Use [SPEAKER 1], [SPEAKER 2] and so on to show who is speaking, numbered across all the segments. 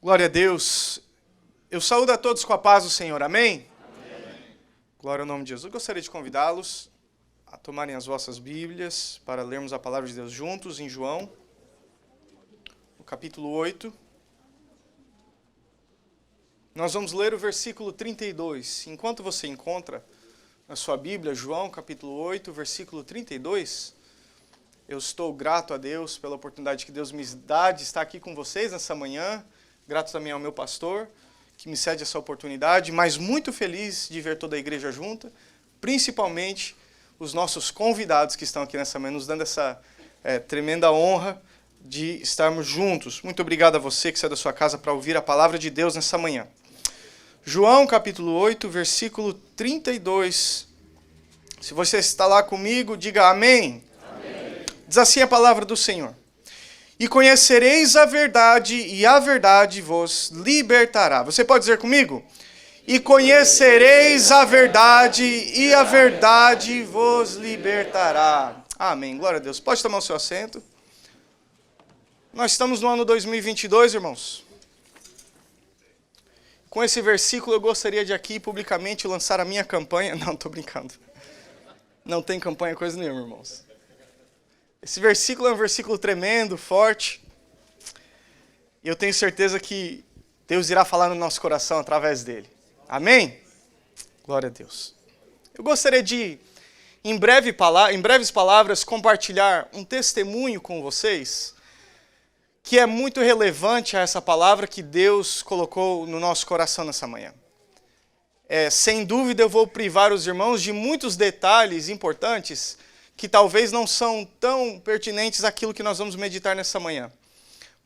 [SPEAKER 1] Glória a Deus. Eu saúdo a todos com a paz do Senhor. Amém?
[SPEAKER 2] Amém.
[SPEAKER 1] Glória ao nome de Jesus. Eu gostaria de convidá-los a tomarem as vossas Bíblias para lermos a palavra de Deus juntos em João, no capítulo 8. Nós vamos ler o versículo 32. Enquanto você encontra na sua Bíblia, João, capítulo 8, versículo 32, eu estou grato a Deus pela oportunidade que Deus me dá de estar aqui com vocês nessa manhã. Grato também ao meu pastor, que me cede essa oportunidade, mas muito feliz de ver toda a igreja junta, principalmente os nossos convidados que estão aqui nessa manhã, nos dando essa tremenda honra de estarmos juntos. Muito obrigado a você que saiu da sua casa para ouvir a palavra de Deus nessa manhã. João, capítulo 8, versículo 32. Se você está lá comigo, diga amém.
[SPEAKER 2] Amém.
[SPEAKER 1] Diz assim a palavra do Senhor. E conhecereis a verdade, e a verdade vos libertará. Você pode dizer comigo? E conhecereis a verdade, e a verdade vos libertará. Amém. Glória a Deus. Pode tomar o seu assento. Nós estamos no ano 2022, irmãos. Com esse versículo eu gostaria de aqui publicamente lançar a minha campanha. Não, estou brincando. Não tem campanha coisa nenhuma, irmãos. Esse versículo é um versículo tremendo, forte. E eu tenho certeza que Deus irá falar no nosso coração através dele. Amém? Glória a Deus. Eu gostaria de, em breves palavras, compartilhar um testemunho com vocês que é muito relevante a essa palavra que Deus colocou no nosso coração nessa manhã. Sem dúvida eu vou privar os irmãos de muitos detalhes importantes que talvez não são tão pertinentes àquilo que nós vamos meditar nessa manhã.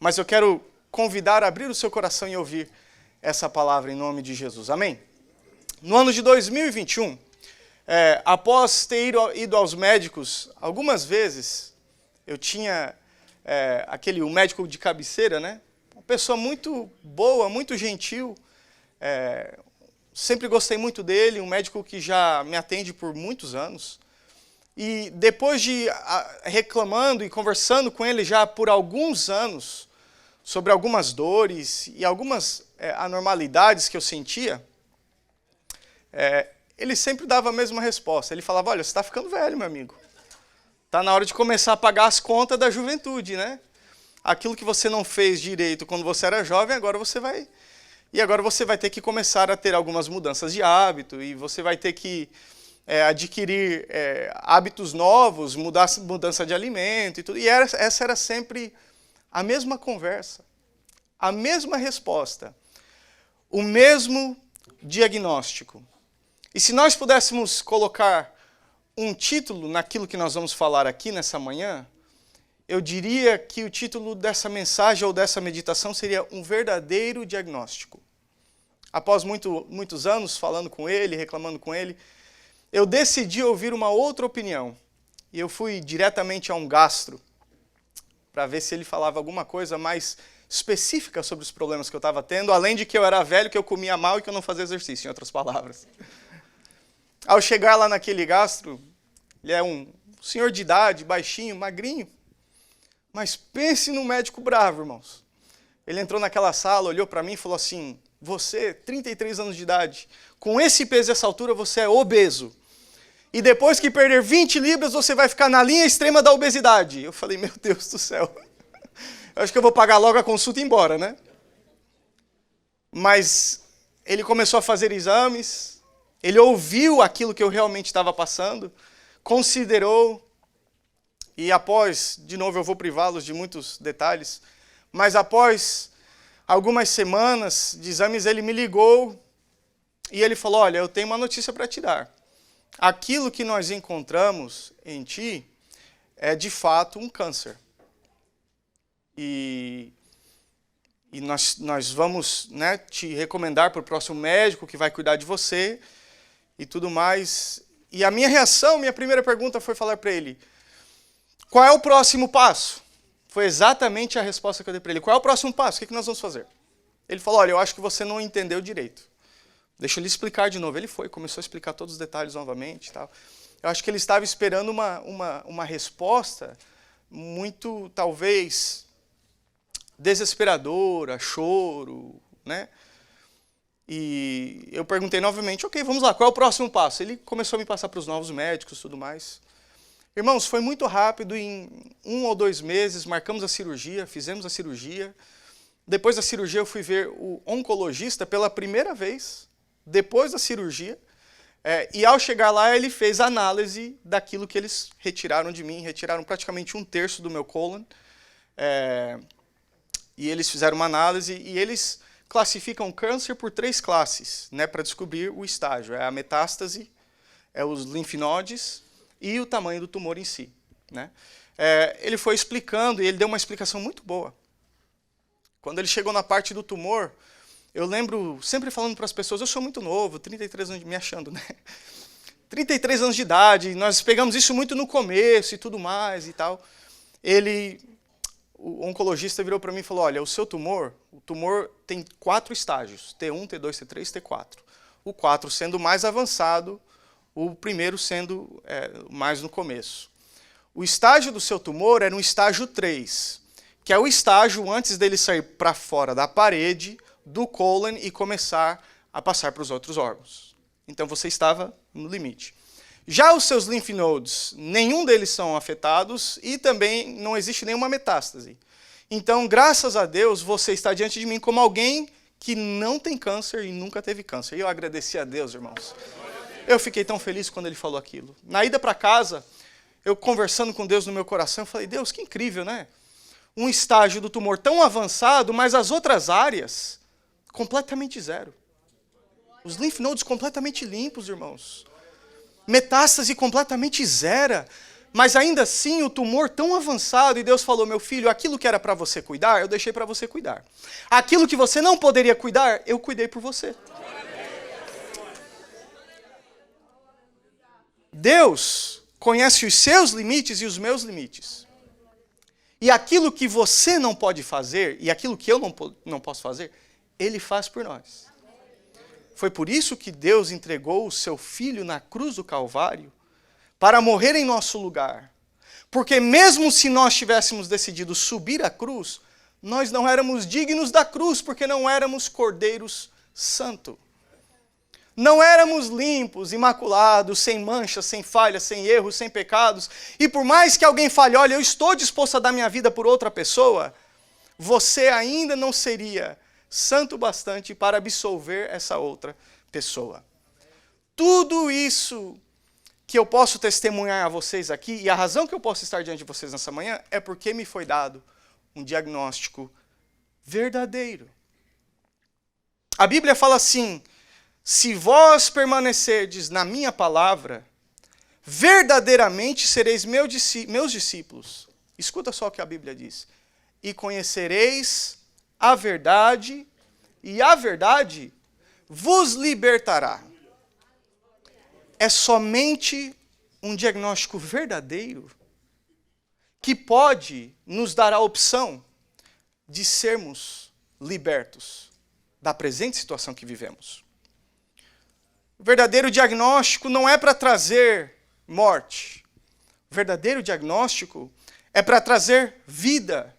[SPEAKER 1] Mas eu quero convidar a abrir o seu coração e ouvir essa palavra em nome de Jesus. Amém? No ano de 2021, após ter ido aos médicos algumas vezes, eu tinha o médico de cabeceira, né? Uma pessoa muito boa, muito gentil, sempre gostei muito dele, um médico que já me atende por muitos anos. E depois de reclamando e conversando com ele já por alguns anos sobre algumas dores e algumas anormalidades que eu sentia, ele sempre dava a mesma resposta. Ele falava, olha, você está ficando velho, meu amigo. Está na hora de começar a pagar as contas da juventude, né? Aquilo que você não fez direito quando você era jovem, agora você vai ter que começar a ter algumas mudanças de hábito e você vai ter que adquirir hábitos novos, mudança de alimento e tudo. E essa era sempre a mesma conversa, a mesma resposta, o mesmo diagnóstico. E se nós pudéssemos colocar um título naquilo que nós vamos falar aqui nessa manhã, eu diria que o título dessa mensagem ou dessa meditação seria um verdadeiro diagnóstico. Após muitos anos falando com ele, reclamando com ele, eu decidi ouvir uma outra opinião. E eu fui diretamente a um gastro para ver se ele falava alguma coisa mais específica sobre os problemas que eu estava tendo, além de que eu era velho, que eu comia mal e que eu não fazia exercício, em outras palavras. Ao chegar lá naquele gastro, ele é um senhor de idade, baixinho, magrinho, mas pense num médico bravo, irmãos. Ele entrou naquela sala, olhou para mim e falou assim, você, 33 anos de idade, com esse peso e essa altura, você é obeso. E depois que perder 20 libras, você vai ficar na linha extrema da obesidade. Eu falei, meu Deus do céu. Eu acho que eu vou pagar logo a consulta e ir embora, né? Mas ele começou a fazer exames, ele ouviu aquilo que eu realmente estava passando, considerou, e após, de novo eu vou privá-los de muitos detalhes, mas após algumas semanas de exames, ele me ligou e ele falou, olha, eu tenho uma notícia para te dar. Aquilo que nós encontramos em ti é de fato um câncer. E nós vamos, né, te recomendar para o próximo médico que vai cuidar de você e tudo mais. E a minha reação, minha primeira pergunta foi falar para ele, qual é o próximo passo? Foi exatamente a resposta que eu dei para ele. Qual é o próximo passo? O que nós vamos fazer? Ele falou, olha, eu acho que você não entendeu direito. Deixa eu lhe explicar de novo. Ele começou a explicar todos os detalhes novamente. Tal. Eu acho que ele estava esperando uma resposta muito, talvez, desesperadora, choro, né? E eu perguntei novamente, ok, vamos lá, qual é o próximo passo? Ele começou a me passar para os novos médicos e tudo mais. Irmãos, foi muito rápido, em 1 ou 2 meses marcamos a cirurgia, fizemos a cirurgia. Depois da cirurgia eu fui ver o oncologista pela primeira vez, depois da cirurgia. E ao chegar lá ele fez a análise daquilo que eles retiraram de mim, retiraram praticamente 1/3 do meu cólon. E eles fizeram uma análise e eles classificam câncer por 3 classes, né, para descobrir o estágio. É a metástase, os linfinodes e o tamanho do tumor em si, né? Ele foi explicando e ele deu uma explicação muito boa. Quando ele chegou na parte do tumor, eu lembro sempre falando para as pessoas, eu sou muito novo, 33 anos, me achando, né? 33 anos de idade, nós pegamos isso muito no começo e tudo mais e tal. O oncologista virou para mim e falou, olha, o seu tumor, tem 4 estágios, T1, T2, T3, T4. O 4 sendo mais avançado, o primeiro sendo mais no começo. O estágio do seu tumor era um estágio 3, que é o estágio antes dele sair para fora da parede, do cólon e começar a passar para os outros órgãos. Então você estava no limite. Já os seus lymph nodes, nenhum deles são afetados e também não existe nenhuma metástase. Então, graças a Deus, você está diante de mim como alguém que não tem câncer e nunca teve câncer. E eu agradeci a Deus, irmãos. Eu fiquei tão feliz quando ele falou aquilo. Na ida para casa, eu conversando com Deus no meu coração, eu falei, Deus, que incrível, né? Um estágio do tumor tão avançado, mas as outras áreas completamente zero. Os lymph nodes completamente limpos, irmãos. Metástase completamente zero. Mas ainda assim, o tumor tão avançado, e Deus falou, meu filho, aquilo que era para você cuidar, eu deixei para você cuidar. Aquilo que você não poderia cuidar, eu cuidei por você. Deus conhece os seus limites e os meus limites. E aquilo que você não pode fazer, e aquilo que eu não posso fazer, Ele faz por nós. Foi por isso que Deus entregou o seu Filho na cruz do Calvário, para morrer em nosso lugar. Porque mesmo se nós tivéssemos decidido subir a cruz, nós não éramos dignos da cruz, porque não éramos cordeiros santos. Não éramos limpos, imaculados, sem manchas, sem falhas, sem erros, sem pecados. E por mais que alguém fale, olha, eu estou disposto a dar minha vida por outra pessoa, você ainda não seria santo bastante para absolver essa outra pessoa. Tudo isso que eu posso testemunhar a vocês aqui, e a razão que eu posso estar diante de vocês nessa manhã, é porque me foi dado um diagnóstico verdadeiro. A Bíblia fala assim, se vós permanecerdes na minha palavra, verdadeiramente sereis meus discípulos. Escuta só o que a Bíblia diz. E conhecereis a verdade, e a verdade vos libertará. É somente um diagnóstico verdadeiro que pode nos dar a opção de sermos libertos da presente situação que vivemos. O verdadeiro diagnóstico não é para trazer morte. O verdadeiro diagnóstico é para trazer vida,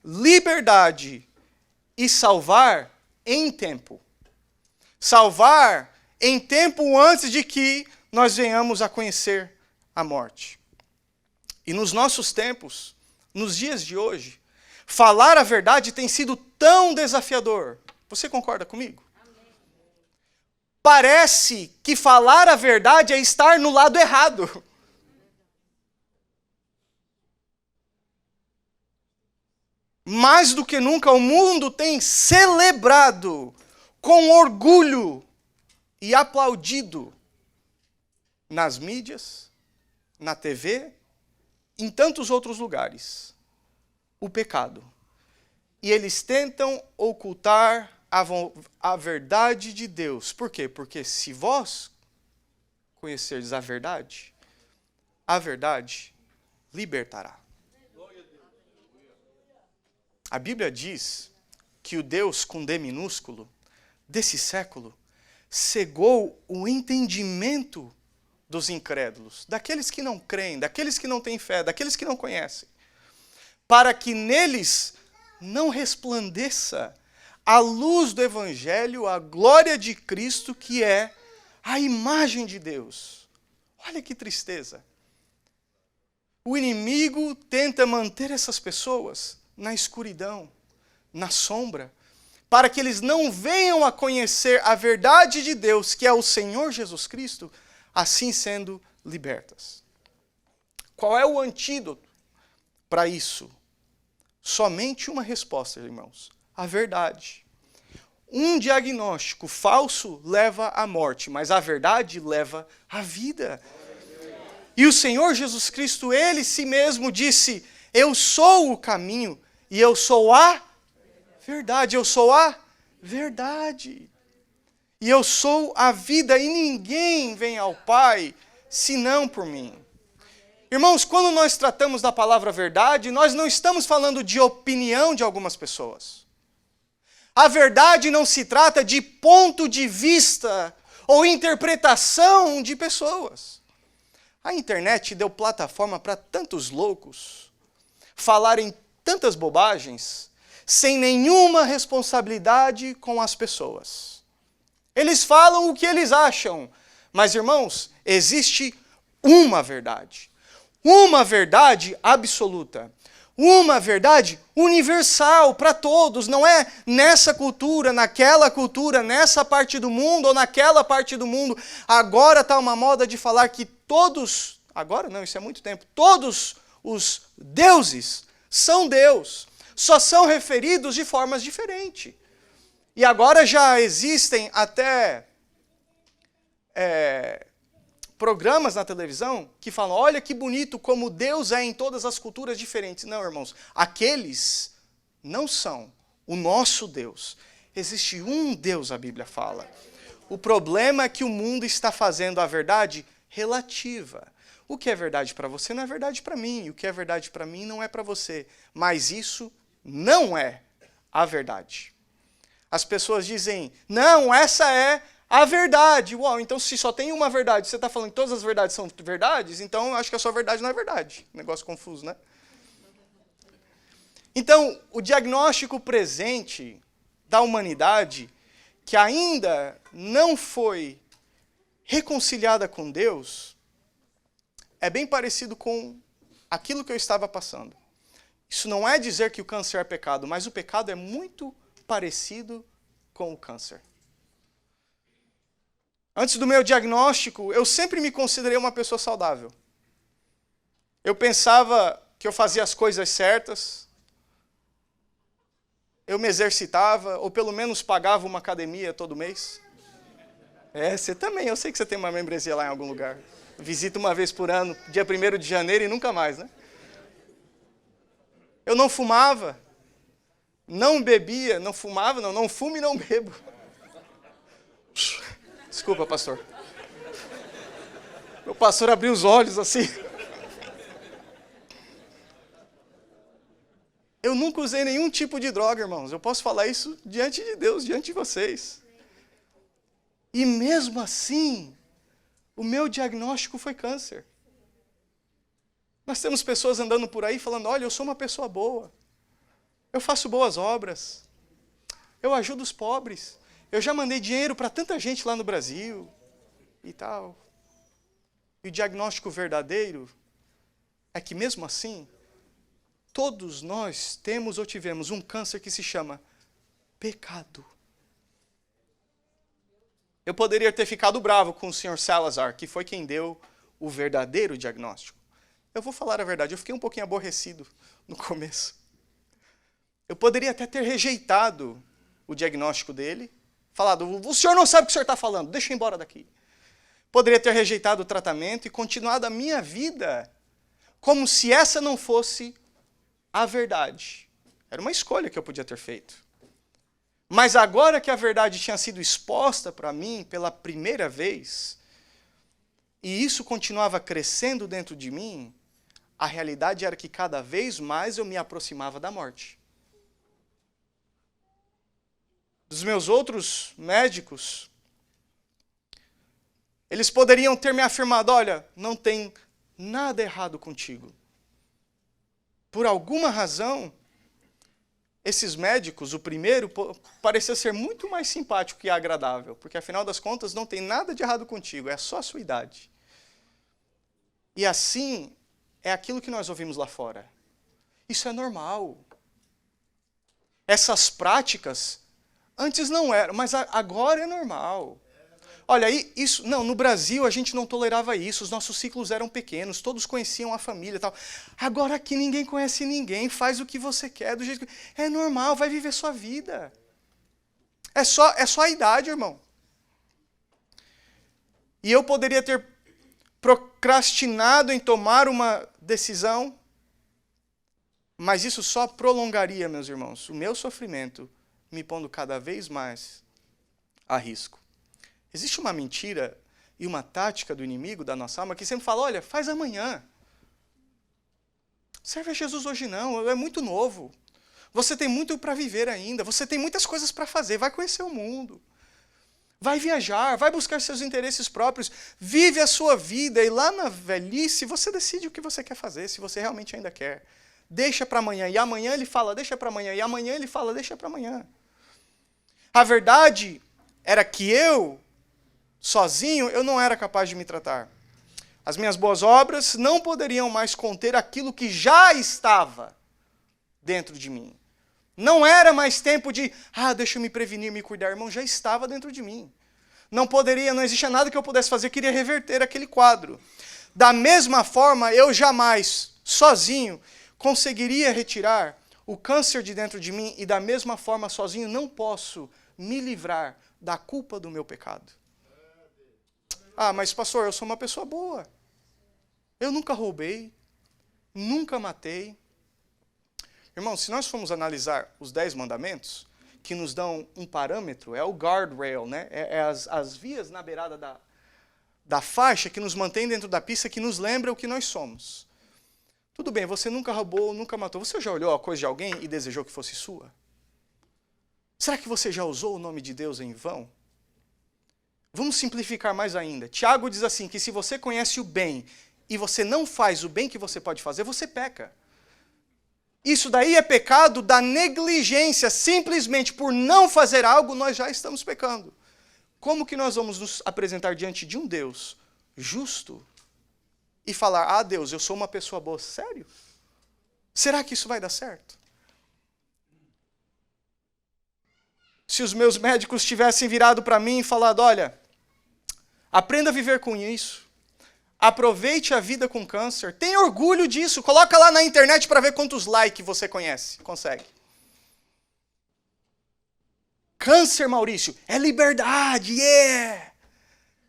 [SPEAKER 1] liberdade e salvar em tempo. Salvar em tempo antes de que nós venhamos a conhecer a morte. E nos nossos tempos, nos dias de hoje, falar a verdade tem sido tão desafiador. Você concorda comigo? Amém. Parece que falar a verdade é estar no lado errado. Mais do que nunca, o mundo tem celebrado com orgulho e aplaudido nas mídias, na TV, em tantos outros lugares, o pecado. E eles tentam ocultar a verdade de Deus. Por quê? Porque se vós conhecerdes a verdade libertará. A Bíblia diz que o Deus com D minúsculo, desse século, cegou o entendimento dos incrédulos, daqueles que não creem, daqueles que não têm fé, daqueles que não conhecem, para que neles não resplandeça a luz do Evangelho, a glória de Cristo, que é a imagem de Deus. Olha que tristeza. O inimigo tenta manter essas pessoas na escuridão, na sombra, para que eles não venham a conhecer a verdade de Deus, que é o Senhor Jesus Cristo, assim sendo libertas. Qual é o antídoto para isso? Somente uma resposta, irmãos: a verdade. Um diagnóstico falso leva à morte, mas a verdade leva à vida. E o Senhor Jesus Cristo, Ele si mesmo disse: eu sou o caminho e eu sou a verdade. Eu sou a verdade. E eu sou a vida, e ninguém vem ao Pai senão por mim. Irmãos, quando nós tratamos da palavra verdade, nós não estamos falando de opinião de algumas pessoas. A verdade não se trata de ponto de vista ou interpretação de pessoas. A internet deu plataforma para tantos loucos falarem tantas bobagens sem nenhuma responsabilidade com as pessoas. Eles falam o que eles acham, mas, irmãos, existe uma verdade absoluta, uma verdade universal para todos, não é nessa cultura, naquela cultura, nessa parte do mundo ou naquela parte do mundo. Agora está uma moda de falar que todos, agora não, isso é muito tempo, todos os deuses são Deus, só são referidos de formas diferentes. E agora já existem até programas na televisão que falam: olha que bonito como Deus é em todas as culturas diferentes. Não, irmãos, aqueles não são o nosso Deus. Existe um Deus, a Bíblia fala. O problema é que o mundo está fazendo a verdade relativa. O que é verdade para você não é verdade para mim, e o que é verdade para mim não é para você. Mas isso não é a verdade. As pessoas dizem: não, essa é a verdade. Uau, então se só tem uma verdade, você está falando que todas as verdades são verdades, então eu acho que a sua verdade não é verdade. Negócio confuso, né? Então, o diagnóstico presente da humanidade, que ainda não foi reconciliada com Deus, é bem parecido com aquilo que eu estava passando. Isso não é dizer que o câncer é pecado, mas o pecado é muito parecido com o câncer. Antes do meu diagnóstico, eu sempre me considerei uma pessoa saudável. Eu pensava que eu fazia as coisas certas, eu me exercitava, ou pelo menos pagava uma academia todo mês. Você também, eu sei que você tem uma membresia lá em algum lugar. Visita uma vez por ano, dia 1º de janeiro e nunca mais, né? Eu não fumava, não bebia, não fumava, não fumo e não bebo. Desculpa, pastor. Meu pastor abriu os olhos assim. Eu nunca usei nenhum tipo de droga, irmãos. Eu posso falar isso diante de Deus, diante de vocês. E mesmo assim, o meu diagnóstico foi câncer. Nós temos pessoas andando por aí falando: olha, eu sou uma pessoa boa. Eu faço boas obras. Eu ajudo os pobres. Eu já mandei dinheiro para tanta gente lá no Brasil e tal. E o diagnóstico verdadeiro é que mesmo assim, todos nós temos ou tivemos um câncer que se chama pecado. Eu poderia ter ficado bravo com o senhor Salazar, que foi quem deu o verdadeiro diagnóstico. Eu vou falar a verdade, eu fiquei um pouquinho aborrecido no começo. Eu poderia até ter rejeitado o diagnóstico dele, falado: o senhor não sabe o que o senhor está falando, deixa eu ir embora daqui. Poderia ter rejeitado o tratamento e continuado a minha vida como se essa não fosse a verdade. Era uma escolha que eu podia ter feito. Mas agora que a verdade tinha sido exposta para mim pela primeira vez, e isso continuava crescendo dentro de mim, a realidade era que cada vez mais eu me aproximava da morte. Dos meus outros médicos, eles poderiam ter me afirmado: olha, não tem nada errado contigo. Por alguma razão, esses médicos, o primeiro, parecia ser muito mais simpático e agradável, porque afinal das contas não tem nada de errado contigo, é só a sua idade. E assim é aquilo que nós ouvimos lá fora. Isso é normal. Essas práticas antes não eram, mas agora é normal. Olha, isso, não, no Brasil a gente não tolerava isso, os nossos ciclos eram pequenos, todos conheciam a família e tal. Agora aqui ninguém conhece ninguém, faz o que você quer, do jeito que... É normal, vai viver sua vida. É só a idade, irmão. E eu poderia ter procrastinado em tomar uma decisão, mas isso só prolongaria, meus irmãos, o meu sofrimento, me pondo cada vez mais a risco. Existe uma mentira e uma tática do inimigo da nossa alma que sempre fala, olha, faz amanhã. Serve a Jesus hoje não, é muito novo. Você tem muito para viver ainda, você tem muitas coisas para fazer, vai conhecer o mundo. Vai viajar, vai buscar seus interesses próprios, vive a sua vida e lá na velhice você decide o que você quer fazer, se você realmente ainda quer. Deixa para amanhã, e amanhã ele fala, deixa para amanhã, e amanhã ele fala, deixa para amanhã. A verdade era que sozinho, eu não era capaz de me tratar. As minhas boas obras não poderiam mais conter aquilo que já estava dentro de mim. Não era mais tempo de, deixa eu me prevenir, me cuidar. Irmão, já estava dentro de mim. Não existia nada que eu pudesse fazer, eu queria reverter aquele quadro. Da mesma forma, eu jamais, sozinho, conseguiria retirar o câncer de dentro de mim e da mesma forma, sozinho, não posso me livrar da culpa do meu pecado. Mas pastor, eu sou uma pessoa boa. Eu nunca roubei, nunca matei. Irmão, se nós formos analisar os 10 mandamentos, que nos dão um parâmetro, é o guardrail, né? É as vias na beirada da faixa que nos mantém dentro da pista, que nos lembra o que nós somos. Tudo bem, você nunca roubou, nunca matou. Você já olhou a coisa de alguém e desejou que fosse sua? Será que você já usou o nome de Deus em vão? Vamos simplificar mais ainda. Tiago diz assim, que se você conhece o bem e você não faz o bem que você pode fazer, você peca. Isso daí é pecado da negligência. Simplesmente por não fazer algo, nós já estamos pecando. Como que nós vamos nos apresentar diante de um Deus justo e falar, Deus, eu sou uma pessoa boa? Sério? Será que isso vai dar certo? Se os meus médicos tivessem virado para mim e falado, olha, aprenda a viver com isso. Aproveite a vida com câncer. Tenha orgulho disso. Coloca lá na internet para ver quantos likes você consegue. Câncer, Maurício, é liberdade, yeah!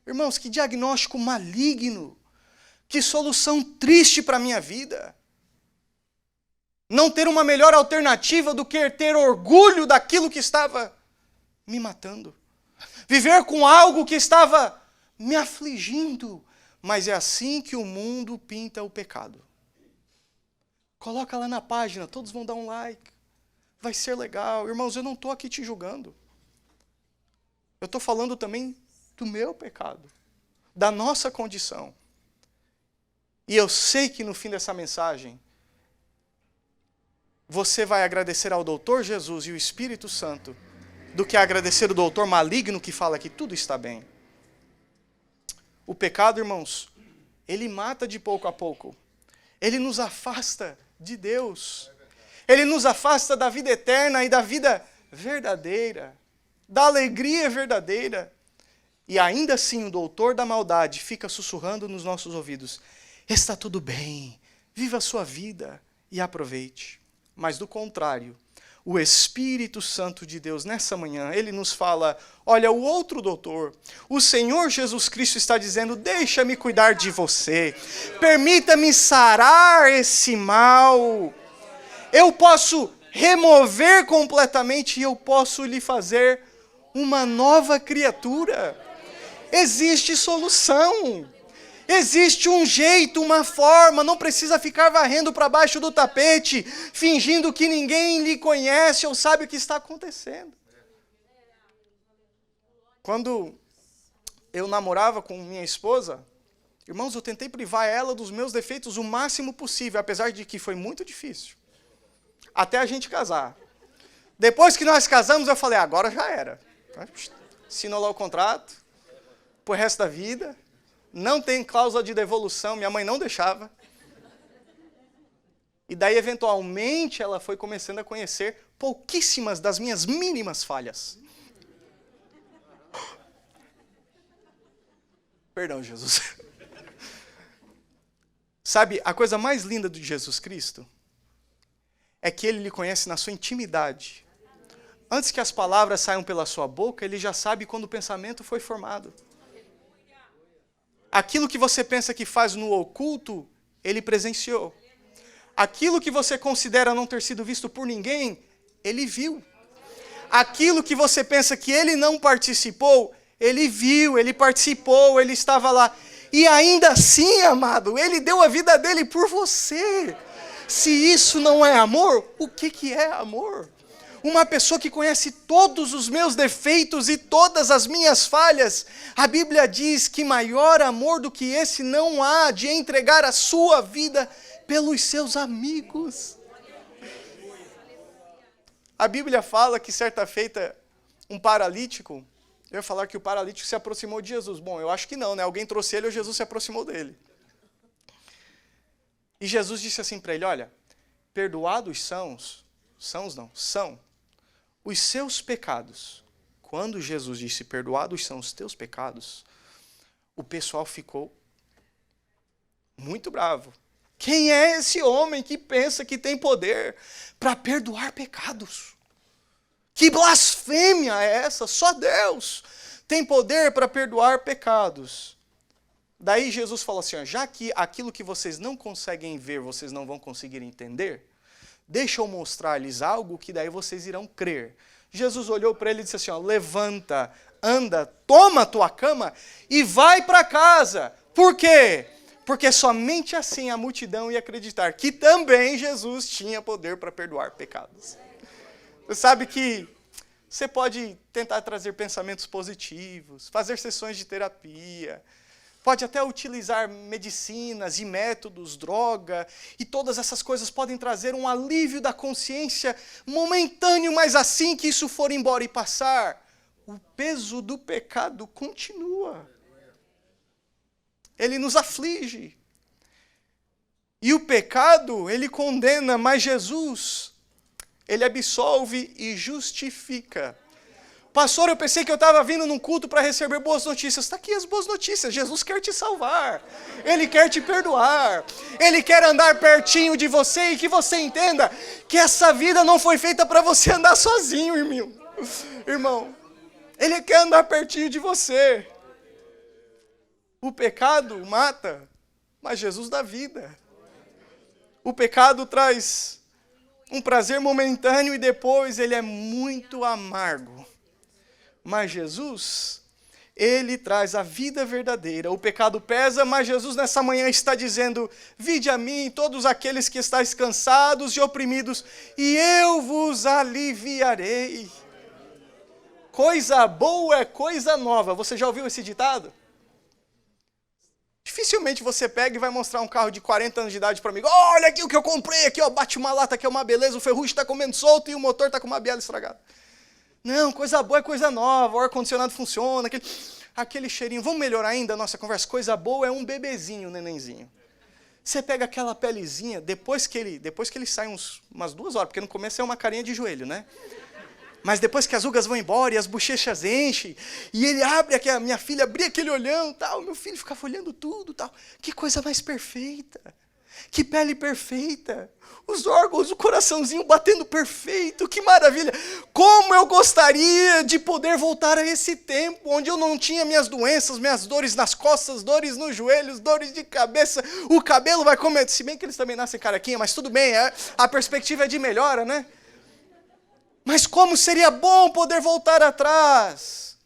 [SPEAKER 1] Irmãos, que diagnóstico maligno. Que solução triste para a minha vida. Não ter uma melhor alternativa do que ter orgulho daquilo que estava me matando. Viver com algo que estava me afligindo. Mas é assim que o mundo pinta o pecado. Coloca lá na página, todos vão dar um like. Vai ser legal. Irmãos, eu não estou aqui te julgando. Eu estou falando também do meu pecado. Da nossa condição. E eu sei que no fim dessa mensagem, você vai agradecer ao doutor Jesus e o Espírito Santo, do que agradecer o doutor maligno que fala que tudo está bem. O pecado, irmãos, ele mata de pouco a pouco. Ele nos afasta de Deus. Ele nos afasta da vida eterna e da vida verdadeira. Da alegria verdadeira. E ainda assim o doutor da maldade fica sussurrando nos nossos ouvidos. Está tudo bem, viva a sua vida e aproveite. Mas do contrário, o Espírito Santo de Deus, nessa manhã, ele nos fala, olha, o outro doutor, o Senhor Jesus Cristo está dizendo, deixa-me cuidar de você, permita-me sarar esse mal, eu posso remover completamente e eu posso lhe fazer uma nova criatura. Existe solução. Existe um jeito, uma forma, não precisa ficar varrendo para baixo do tapete, fingindo que ninguém lhe conhece ou sabe o que está acontecendo. Quando eu namorava com minha esposa, irmãos, eu tentei privar ela dos meus defeitos o máximo possível, apesar de que foi muito difícil. Até a gente casar. Depois que nós casamos, eu falei, agora já era. Assinou lá o contrato, pro resto da vida. Não tem cláusula de devolução, minha mãe não deixava. E daí, eventualmente, ela foi começando a conhecer pouquíssimas das minhas mínimas falhas. Perdão, Jesus. Sabe, a coisa mais linda de Jesus Cristo é que ele lhe conhece na sua intimidade. Antes que as palavras saiam pela sua boca, ele já sabe quando o pensamento foi formado. Aquilo que você pensa que faz no oculto, ele presenciou. Aquilo que você considera não ter sido visto por ninguém, ele viu. Aquilo que você pensa que ele não participou, ele viu, ele participou, ele estava lá. E ainda assim, amado, ele deu a vida dele por você. Se isso não é amor, o que é amor? Uma pessoa que conhece todos os meus defeitos e todas as minhas falhas. A Bíblia diz que maior amor do que esse não há de entregar a sua vida pelos seus amigos. A Bíblia fala que certa feita um paralítico, eu ia falar que o paralítico se aproximou de Jesus. Bom, eu acho que não, né? Alguém trouxe ele ou Jesus se aproximou dele. E Jesus disse assim para ele, olha, perdoados são os seus pecados. Quando Jesus disse, perdoados são os teus pecados, o pessoal ficou muito bravo. Quem é esse homem que pensa que tem poder para perdoar pecados? Que blasfêmia é essa? Só Deus tem poder para perdoar pecados. Daí Jesus falou assim, ó, já que aquilo que vocês não conseguem ver, vocês não vão conseguir entender, deixa eu mostrar-lhes algo que daí vocês irão crer. Jesus olhou para ele e disse assim, ó, levanta, anda, toma a tua cama e vai para casa. Por quê? Porque somente assim a multidão ia acreditar que também Jesus tinha poder para perdoar pecados. Você sabe que você pode tentar trazer pensamentos positivos, fazer sessões de terapia, pode até utilizar medicinas e métodos, droga, e todas essas coisas podem trazer um alívio da consciência momentâneo, mas assim que isso for embora e passar, o peso do pecado continua. Ele nos aflige. E o pecado, ele condena, mas Jesus, ele absolve e justifica. Pastor, eu pensei que eu estava vindo num culto para receber boas notícias. Está aqui as boas notícias. Jesus quer te salvar. Ele quer te perdoar. Ele quer andar pertinho de você e que você entenda que essa vida não foi feita para você andar sozinho, irmão. Ele quer andar pertinho de você. O pecado mata, mas Jesus dá vida. O pecado traz um prazer momentâneo e depois ele é muito amargo. Mas Jesus, ele traz a vida verdadeira. O pecado pesa, mas Jesus nessa manhã está dizendo, vinde a mim todos aqueles que estáis cansados e oprimidos, e eu vos aliviarei. Coisa boa é coisa nova. Você já ouviu esse ditado? Dificilmente você pega e vai mostrar um carro de 40 anos de idade para mim. Olha aqui o que eu comprei, aqui ó, bate uma lata, aqui é uma beleza, o ferrugem está comendo solto e o motor está com uma biela estragada. Não, coisa boa é coisa nova, o ar-condicionado funciona, aquele cheirinho. Vamos melhorar ainda a nossa conversa? Coisa boa é um bebezinho, um nenenzinho. Você pega aquela pelezinha, depois que ele sai umas 2 horas, porque no começo é uma carinha de joelho, né? Mas depois que as rugas vão embora e as bochechas enchem, e ele abre, a minha filha abria aquele olhão, tal, meu filho ficava olhando tudo, tal. Que coisa mais perfeita. Que pele perfeita. Os órgãos, o coraçãozinho batendo perfeito, que maravilha. Como eu gostaria de poder voltar a esse tempo, onde eu não tinha minhas doenças, minhas dores nas costas, dores nos joelhos, dores de cabeça, o cabelo vai comer, se bem que eles também nascem carequinha, mas tudo bem, a perspectiva é de melhora, né? Mas como seria bom poder voltar atrás.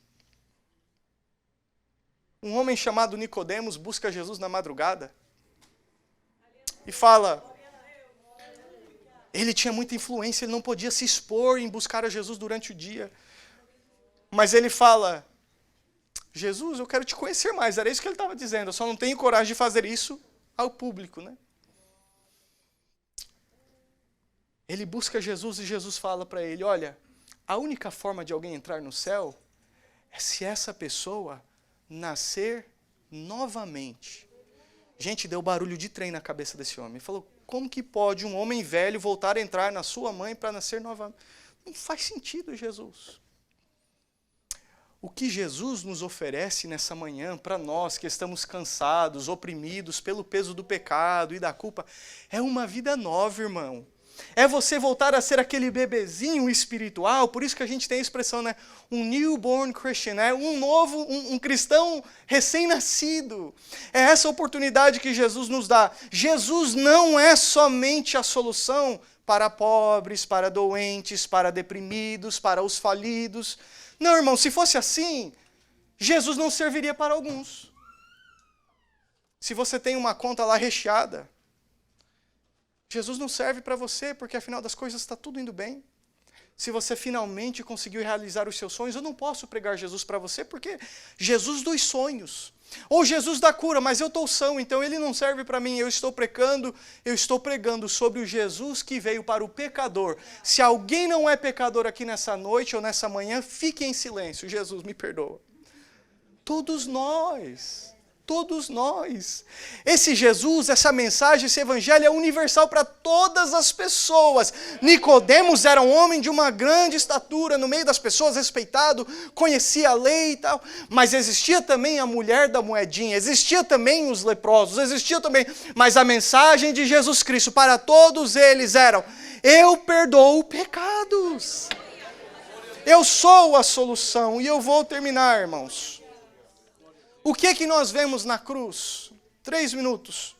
[SPEAKER 1] Um homem chamado Nicodemos busca Jesus na madrugada e fala, ele tinha muita influência, ele não podia se expor em buscar a Jesus durante o dia. Mas ele fala, Jesus, eu quero te conhecer mais. Era isso que ele estava dizendo, eu só não tenho coragem de fazer isso ao público, né? Ele busca Jesus e Jesus fala para ele, olha, a única forma de alguém entrar no céu é se essa pessoa nascer novamente. Gente, deu barulho de trem na cabeça desse homem. Ele falou, como que pode um homem velho voltar a entrar na sua mãe para nascer novamente? Não faz sentido, Jesus. O que Jesus nos oferece nessa manhã, para nós que estamos cansados, oprimidos pelo peso do pecado e da culpa, é uma vida nova, irmão. É você voltar a ser aquele bebezinho espiritual, por isso que a gente tem a expressão, né? Um newborn Christian, né? Um cristão recém-nascido. É essa oportunidade que Jesus nos dá. Jesus não é somente a solução para pobres, para doentes, para deprimidos, para os falidos. Não, irmão, se fosse assim, Jesus não serviria para alguns. Se você tem uma conta lá recheada, Jesus não serve para você, porque afinal das coisas está tudo indo bem. Se você finalmente conseguiu realizar os seus sonhos, eu não posso pregar Jesus para você, porque Jesus dos sonhos, ou Jesus da cura, mas eu estou são, então ele não serve para mim, eu estou pregando sobre o Jesus que veio para o pecador. Se alguém não é pecador aqui nessa noite ou nessa manhã, fique em silêncio, Jesus me perdoa. Todos nós. Esse Jesus, essa mensagem, esse evangelho é universal para todas as pessoas. Nicodemos era um homem de uma grande estatura, no meio das pessoas, respeitado, conhecia a lei e tal, mas existia também a mulher da moedinha, existia também os leprosos, existia também, mas a mensagem de Jesus Cristo para todos eles era, eu perdoo pecados. Eu sou a solução, e eu vou terminar, irmãos. O que nós vemos na cruz? 3 minutos.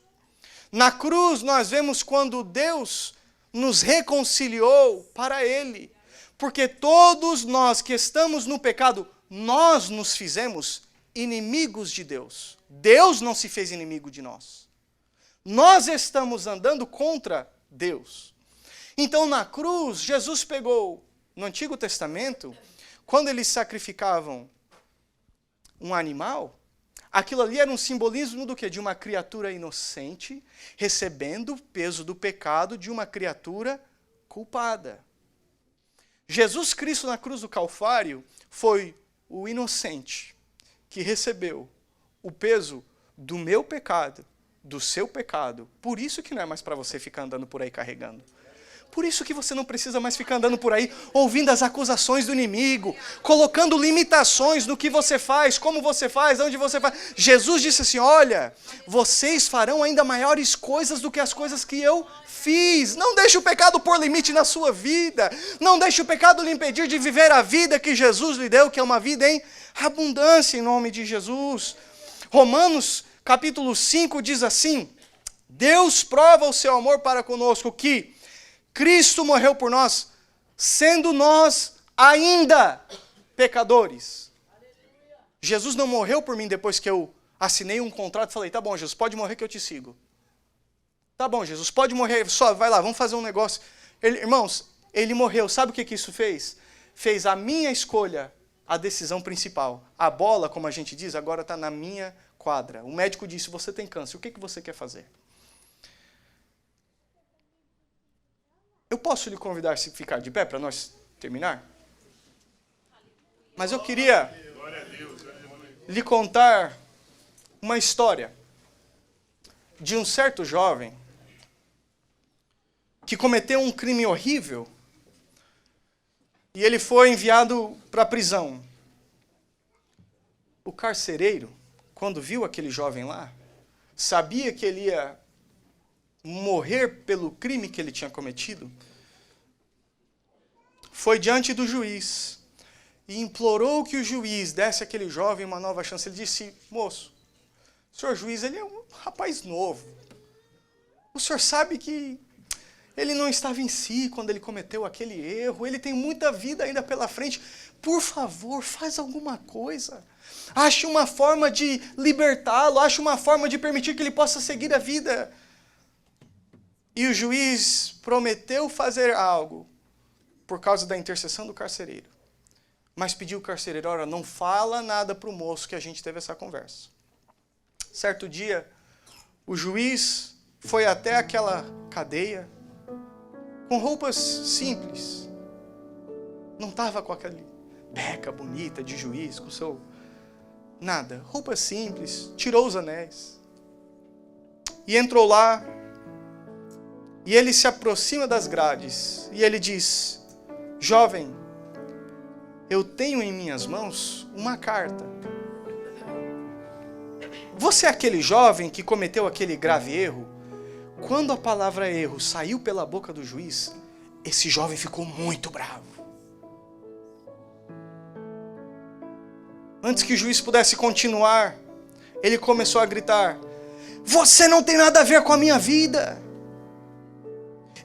[SPEAKER 1] Na cruz nós vemos quando Deus nos reconciliou para Ele. Porque todos nós que estamos no pecado, nós nos fizemos inimigos de Deus. Deus não se fez inimigo de nós. Nós estamos andando contra Deus. Então na cruz, Jesus pegou, no Antigo Testamento, quando eles sacrificavam um animal, aquilo ali era um simbolismo do quê? De uma criatura inocente recebendo o peso do pecado de uma criatura culpada. Jesus Cristo na cruz do Calvário foi o inocente que recebeu o peso do meu pecado, do seu pecado. Por isso que não é mais para você ficar andando por aí carregando. Por isso que você não precisa mais ficar andando por aí, ouvindo as acusações do inimigo, colocando limitações no que você faz, como você faz, onde você faz. Jesus disse assim, olha, vocês farão ainda maiores coisas do que as coisas que eu fiz. Não deixe o pecado pôr limite na sua vida. Não deixe o pecado lhe impedir de viver a vida que Jesus lhe deu, que é uma vida em abundância, em nome de Jesus. Romanos, capítulo 5, diz assim, Deus prova o seu amor para conosco, que Cristo morreu por nós, sendo nós ainda pecadores. Jesus não morreu por mim depois que eu assinei um contrato e falei, tá bom, Jesus, pode morrer que eu te sigo. Tá bom, Jesus, pode morrer, só vai lá, vamos fazer um negócio. Irmãos, ele morreu, sabe o que isso fez? Fez a minha escolha a decisão principal. A bola, como a gente diz, agora está na minha quadra. O médico disse, você tem câncer, o que você quer fazer? Eu posso lhe convidar a ficar de pé para nós terminar? Mas eu queria lhe contar uma história de um certo jovem que cometeu um crime horrível e ele foi enviado para a prisão. O carcereiro, quando viu aquele jovem lá, sabia que ele ia morrer pelo crime que ele tinha cometido, foi diante do juiz e implorou que o juiz desse àquele jovem uma nova chance. Ele disse, moço, o senhor juiz, ele é um rapaz novo. O senhor sabe que ele não estava em si quando ele cometeu aquele erro, ele tem muita vida ainda pela frente. Por favor, faz alguma coisa. Ache uma forma de libertá-lo, ache uma forma de permitir que ele possa seguir a vida. E o juiz prometeu fazer algo por causa da intercessão do carcereiro. Mas pediu ao carcereiro, olha, não fala nada para o moço que a gente teve essa conversa. Certo dia, o juiz foi até aquela cadeia, com roupas simples. Não estava com aquele beca bonita de juiz, com seu... Nada, roupas simples, tirou os anéis. E entrou lá, e ele se aproxima das grades, e ele diz: jovem, eu tenho em minhas mãos uma carta. Você é aquele jovem que cometeu aquele grave erro? Quando a palavra erro saiu pela boca do juiz, esse jovem ficou muito bravo. Antes que o juiz pudesse continuar, ele começou a gritar: você não tem nada a ver com a minha vida.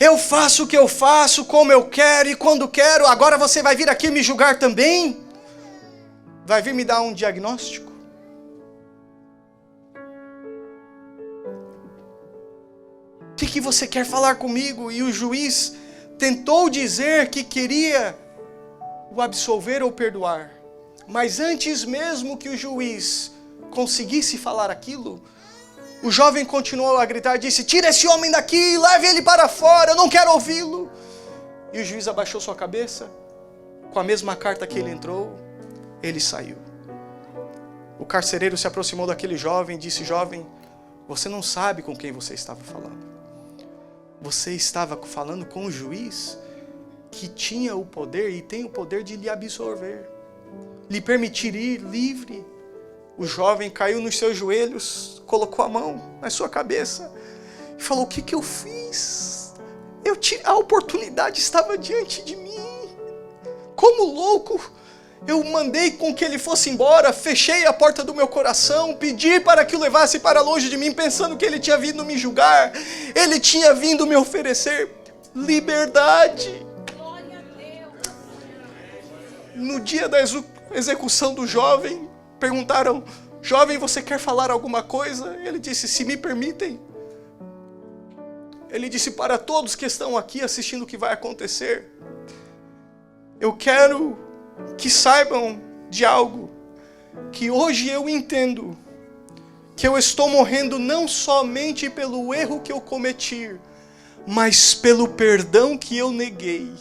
[SPEAKER 1] Eu faço o que eu faço, como eu quero e quando quero. Agora você vai vir aqui me julgar também? Vai vir me dar um diagnóstico? O que você quer falar comigo? E o juiz tentou dizer que queria o absolver ou perdoar. Mas antes mesmo que o juiz conseguisse falar aquilo, o jovem continuou a gritar e disse: tira esse homem daqui, leve ele para fora, eu não quero ouvi-lo. E o juiz abaixou sua cabeça, com a mesma carta que ele entrou, ele saiu. O carcereiro se aproximou daquele jovem e disse: jovem, você não sabe com quem você estava falando. Você estava falando com o juiz que tinha o poder e tem o poder de lhe absorver, lhe permitir ir livre. O jovem caiu nos seus joelhos, colocou a mão na sua cabeça e falou: o que eu fiz? A oportunidade estava diante de mim. Como louco, eu mandei com que ele fosse embora, fechei a porta do meu coração, pedi para que o levasse para longe de mim, pensando que ele tinha vindo me julgar, ele tinha vindo me oferecer liberdade. No dia da execução do jovem, perguntaram: jovem, você quer falar alguma coisa? Ele disse: se me permitem. Ele disse para todos que estão aqui assistindo o que vai acontecer: eu quero que saibam de algo, que hoje eu entendo que eu estou morrendo não somente pelo erro que eu cometi, mas pelo perdão que eu neguei.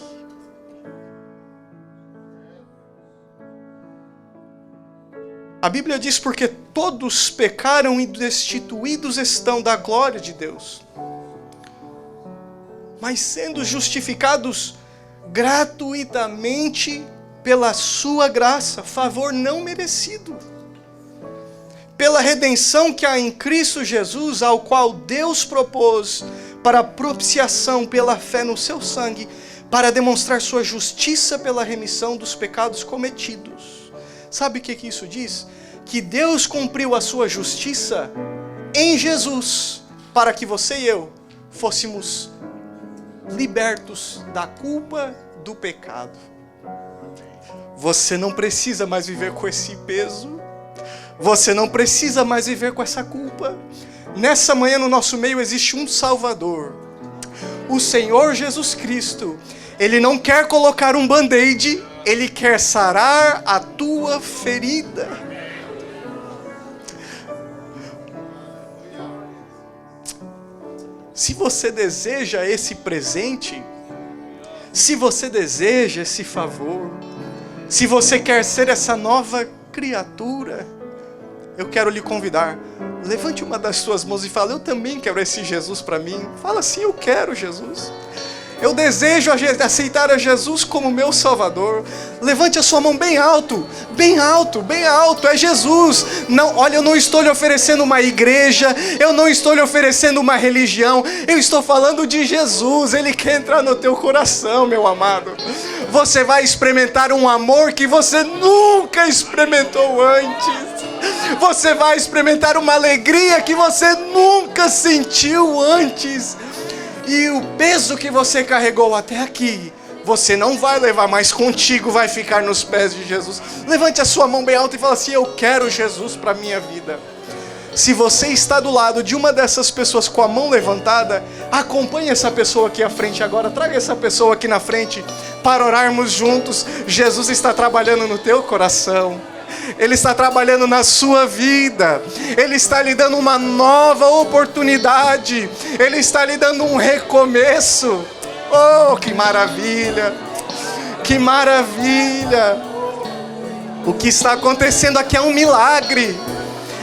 [SPEAKER 1] A Bíblia diz: porque todos pecaram e destituídos estão da glória de Deus, mas sendo justificados gratuitamente pela sua graça, favor não merecido, pela redenção que há em Cristo Jesus, ao qual Deus propôs para propiciação pela fé no seu sangue, para demonstrar sua justiça pela remissão dos pecados cometidos. Sabe o que isso diz? Que Deus cumpriu a sua justiça em Jesus, para que você e eu fôssemos libertos da culpa do pecado. Você não precisa mais viver com esse peso. Você não precisa mais viver com essa culpa. Nessa manhã no nosso meio existe um Salvador, o Senhor Jesus Cristo. Ele não quer colocar um band-aid, Ele quer sarar a tua ferida. Se você deseja esse presente, se você deseja esse favor, se você quer ser essa nova criatura, eu quero lhe convidar. Levante uma das suas mãos e fale: eu também quero esse Jesus para mim. Fala assim: eu quero Jesus. Eu desejo aceitar a Jesus como meu Salvador. Levante a sua mão bem alto, bem alto, bem alto. É Jesus. Não, olha, eu não estou lhe oferecendo uma igreja, eu não estou lhe oferecendo uma religião, eu estou falando de Jesus. Ele quer entrar no teu coração, meu amado. Você vai experimentar um amor que você nunca experimentou antes. Você vai experimentar uma alegria que você nunca sentiu antes. E o peso que você carregou até aqui, você não vai levar mais contigo, vai ficar nos pés de Jesus. Levante a sua mão bem alta e fala assim: eu quero Jesus para a minha vida. Se você está do lado de uma dessas pessoas com a mão levantada, acompanhe essa pessoa aqui à frente agora. Traga essa pessoa aqui na frente para orarmos juntos. Jesus está trabalhando no teu coração. Ele está trabalhando na sua vida. Ele está lhe dando uma nova oportunidade. Ele está lhe dando um recomeço. Oh, que maravilha! Que maravilha! O que está acontecendo aqui é um milagre.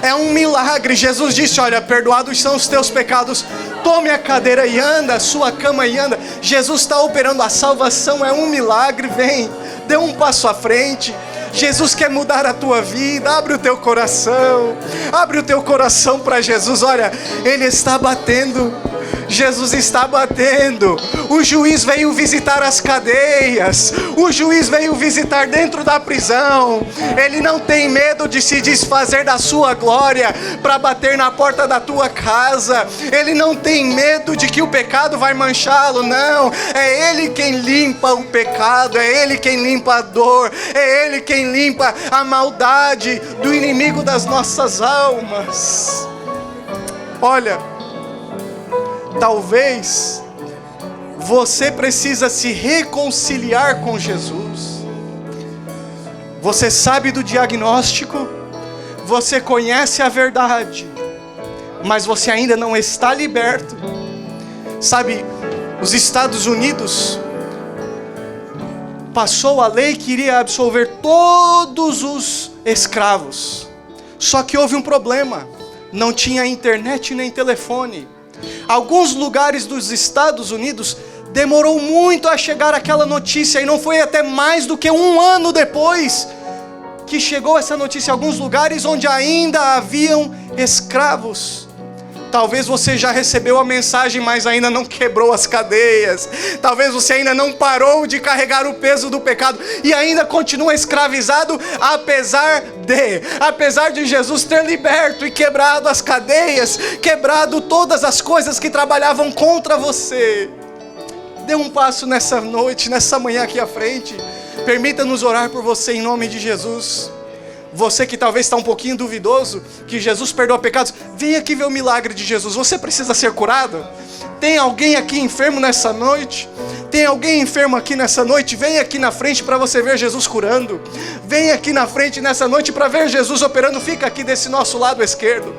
[SPEAKER 1] É um milagre. Jesus disse, olha, perdoados são os teus pecados. Tome a cadeira e anda, a sua cama e anda. Jesus está operando, a salvação é um milagre. Vem, dê um passo à frente. Jesus quer mudar a tua vida. Abre o teu coração. Abre o teu coração para Jesus. Olha, Ele está batendo. Jesus está batendo. O juiz veio visitar as cadeias. O juiz veio visitar dentro da prisão. Ele não tem medo de se desfazer da sua glória para bater na porta da tua casa. Ele não tem medo de que o pecado vai manchá-lo. Não, é Ele quem limpa o pecado. É Ele quem limpa a dor. É Ele quem limpa a maldade do inimigo das nossas almas. Olha, talvez você precisa se reconciliar com Jesus. Você sabe do diagnóstico, você conhece a verdade, mas você ainda não está liberto. Sabe, os Estados Unidos passou a lei que iria absolver todos os escravos. Só que houve um problema, não tinha internet nem telefone. Alguns lugares dos Estados Unidos demorou muito a chegar aquela notícia, e não foi até mais do que 1 ano depois que chegou essa notícia. Alguns lugares onde ainda haviam escravos. Talvez você já recebeu a mensagem, mas ainda não quebrou as cadeias. Talvez você ainda não parou de carregar o peso do pecado e ainda continua escravizado, apesar de Jesus ter liberto e quebrado as cadeias, quebrado todas as coisas que trabalhavam contra você. Dê um passo nessa noite, nessa manhã aqui à frente. Permita-nos orar por você em nome de Jesus. Você que talvez está um pouquinho duvidoso que Jesus perdoa pecados, vem aqui ver o milagre de Jesus. Você precisa ser curado? Tem alguém aqui enfermo nessa noite? Tem alguém enfermo aqui nessa noite? Vem aqui na frente para você ver Jesus curando. Vem aqui na frente nessa noite para ver Jesus operando. Fica aqui desse nosso lado esquerdo.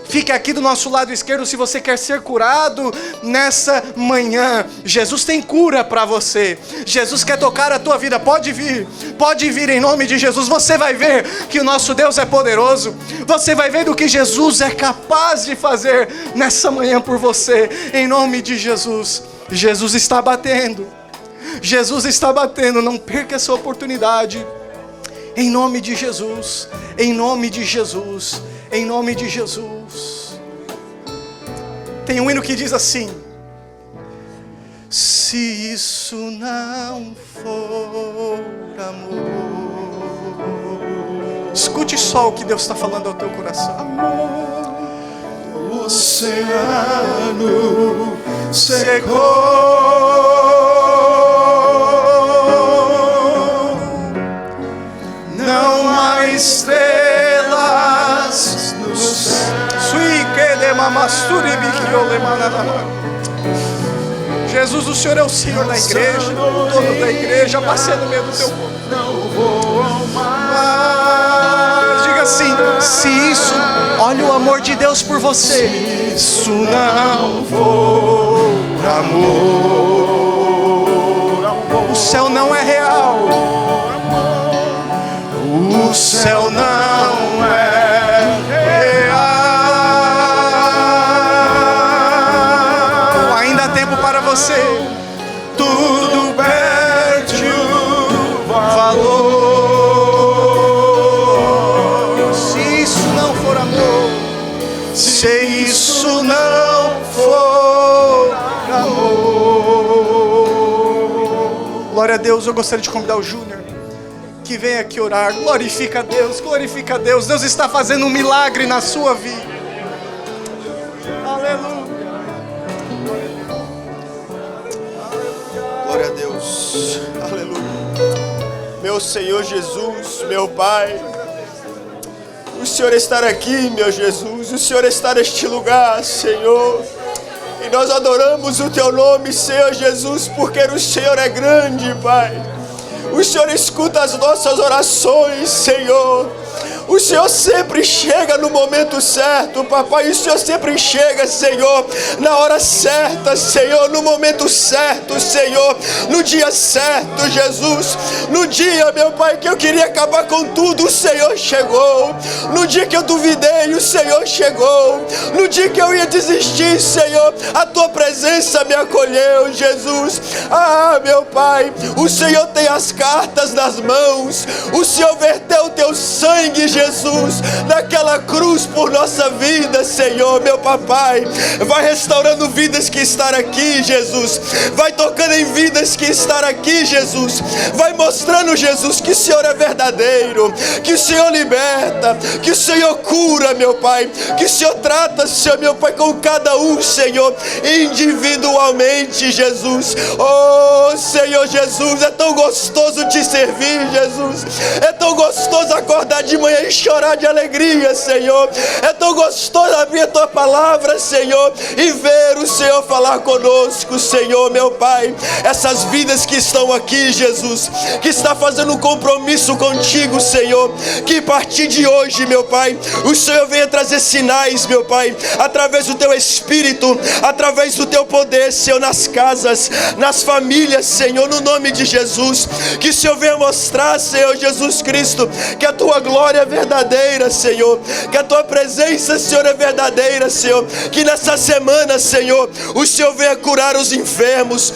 [SPEAKER 1] Fique aqui do nosso lado esquerdo se você quer ser curado nessa manhã. Jesus tem cura para você. Jesus quer tocar a tua vida. Pode vir em nome de Jesus. Você vai ver que o nosso Deus é poderoso. Você vai ver do que Jesus é capaz de fazer nessa manhã por você, em nome de Jesus. Jesus está batendo. Jesus está batendo. Não perca essa oportunidade. Em nome de Jesus. Em nome de Jesus. Em nome de Jesus. Tem um hino que diz assim: se isso não for amor. Escute só o que Deus está falando ao teu coração. O oceano secou, não há estrelas no céu. Jesus, o Senhor é o Senhor da igreja, o dono da igreja. Passe no meio do teu povo. Não vou mais. Diga assim: se isso, olha o amor de Deus por você. Se isso não for amor, o céu não é real. O céu não é real. Ainda há tempo para você. Tudo perde o valor. Se isso não for amor, se isso não for amor. Glória a Deus. Eu gostaria de convidar o Júnior que vem aqui orar. Glorifica a Deus, glorifica a Deus. Deus está fazendo um milagre na sua vida. Aleluia.
[SPEAKER 2] Glória a Deus. Aleluia. Meu Senhor Jesus, meu Pai, o Senhor está aqui, meu Jesus. O Senhor está neste lugar, Senhor. E nós adoramos o Teu nome, Senhor Jesus, porque o Senhor é grande, Pai. O Senhor escuta as nossas orações, Senhor. O Senhor sempre chega no momento certo, papai. O Senhor sempre chega, Senhor, na hora certa, Senhor, no momento certo, Senhor, no dia certo, Jesus. No dia, meu Pai, que eu queria acabar com tudo, o Senhor chegou. No dia que eu duvidei, o Senhor chegou. No dia que eu ia desistir, Senhor, a Tua presença me acolheu, Jesus. Ah, meu Pai, o Senhor tem as cartas nas mãos. O Senhor verteu o Teu sangue, Jesus, naquela cruz por nossa vida, Senhor, meu papai. Vai restaurando vidas que estão aqui, Jesus. Vai tocando em vidas que estão aqui, Jesus. Vai mostrando, Jesus, que o Senhor é verdadeiro, que o Senhor liberta, que o Senhor cura, meu Pai, que o Senhor trata, Senhor, meu Pai, com cada um, Senhor, individualmente, Jesus. Oh, Senhor Jesus, é tão gostoso te servir, Jesus. É tão gostoso acordar de manhã e chorar de alegria, Senhor. É tão gostoso abrir a Tua palavra, Senhor, e ver o Senhor falar conosco, Senhor, meu Pai. Essas vidas que estão aqui, Jesus, que está fazendo um compromisso contigo, Senhor, que a partir de hoje, meu Pai, o Senhor venha trazer sinais, meu Pai, através do Teu Espírito, através do Teu poder, Senhor, nas casas, nas famílias, Senhor, no nome de Jesus. Que o Senhor venha mostrar, Senhor Jesus Cristo, que a Tua glória é verdadeira, Senhor, que a Tua presença, Senhor, é verdadeira, Senhor. Que nessa semana, Senhor, o Senhor venha curar os enfermos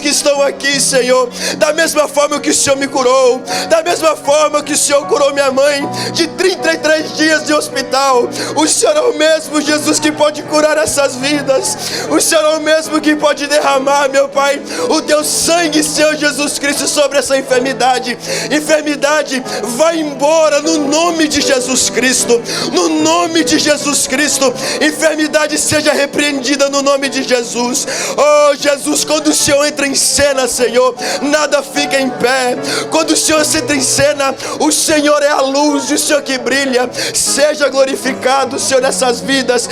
[SPEAKER 2] que estão aqui, Senhor, da mesma forma que o Senhor me curou, da mesma forma que o Senhor curou minha mãe de 33 dias de hospital. O Senhor é o mesmo, Jesus, que pode curar essas vidas. O Senhor é o mesmo que pode derramar, meu Pai, o Teu sangue, Senhor Jesus Cristo, sobre essa enfermidade. Enfermidade, vai embora no nome de Jesus Cristo, no nome de Jesus Cristo. Enfermidade seja repreendida no nome de Jesus. Oh, Jesus, quando o Senhor entra em cena, Senhor, nada fica em pé. Quando o Senhor entra em cena, o Senhor é a luz, o Senhor que brilha. Seja glorificado, Senhor, nessas vidas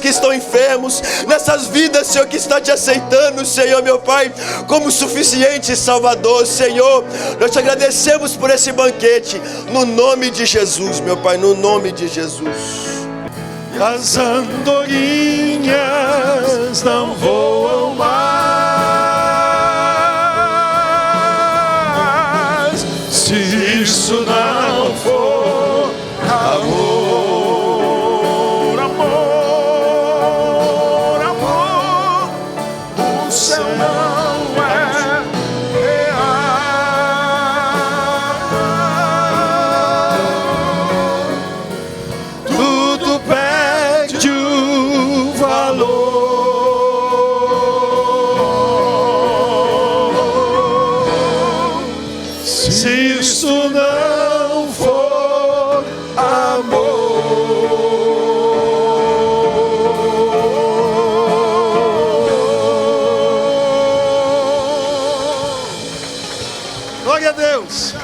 [SPEAKER 2] que estão enfermos, nessas vidas, Senhor, que está te aceitando, Senhor, meu Pai, como suficiente Salvador, Senhor. Nós te agradecemos por esse banquete, no nome de Jesus, meu Pai, no nome de Jesus.
[SPEAKER 3] As andorinhas não voam mais, se isso não for amor, amor, amor, o céu não é real. Tudo perde o valor. Se isso não for amor. Glória a Deus.